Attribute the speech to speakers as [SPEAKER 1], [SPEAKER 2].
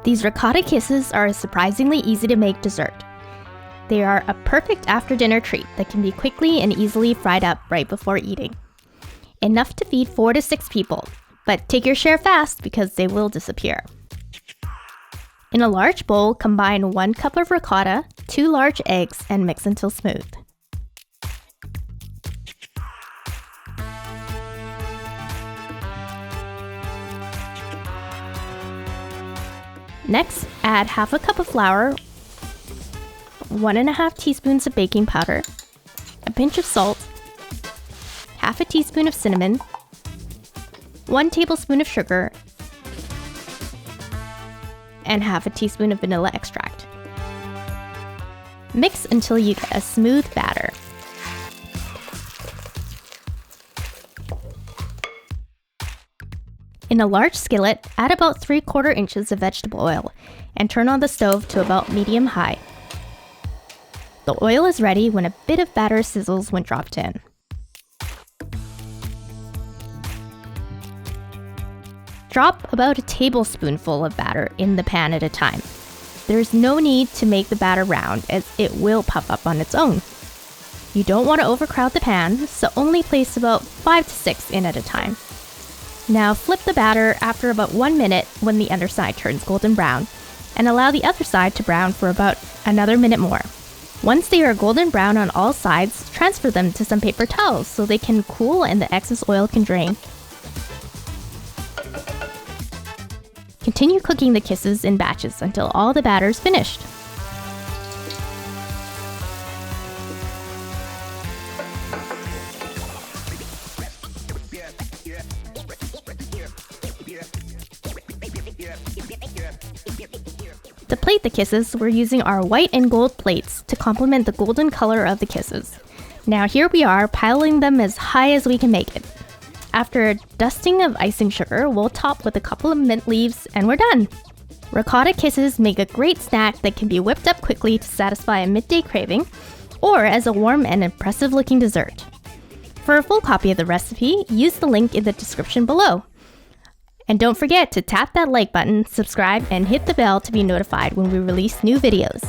[SPEAKER 1] These ricotta kisses are a surprisingly easy to make dessert. They are a perfect after-dinner treat that can be quickly and easily fried up right before eating. Enough to feed 4 to 6 people, but take your share fast because they will disappear. In a large bowl, combine 1 cup of ricotta, 2 large eggs, and mix until smooth. Next, add half a cup of flour, 1.5 teaspoons of baking powder, a pinch of salt, half a teaspoon of cinnamon, 1 tablespoon of sugar, and half a teaspoon of vanilla extract. Mix until you get a smooth batter. In a large skillet, add about 3/4 inches of vegetable oil and turn on the stove to about medium-high. The oil is ready when a bit of batter sizzles when dropped in. Drop about a tablespoonful of batter in the pan at a time. There's no need to make the batter round as it will puff up on its own. You don't want to overcrowd the pan, so only place about 5 to 6 in at a time. Now flip the batter after about 1 minute when the underside turns golden brown, and allow the other side to brown for about another minute more. Once they are golden brown on all sides, transfer them to some paper towels so they can cool and the excess oil can drain. Continue cooking the kisses in batches until all the batter is finished. To plate the kisses, we're using our white and gold plates to complement the golden color of the kisses. Now here we are, piling them as high as we can make it. After a dusting of icing sugar, we'll top with a couple of mint leaves and we're done! Ricotta kisses make a great snack that can be whipped up quickly to satisfy a midday craving, or as a warm and impressive looking dessert. For a full copy of the recipe, use the link in the description below. And don't forget to tap that like button, subscribe, and hit the bell to be notified when we release new videos.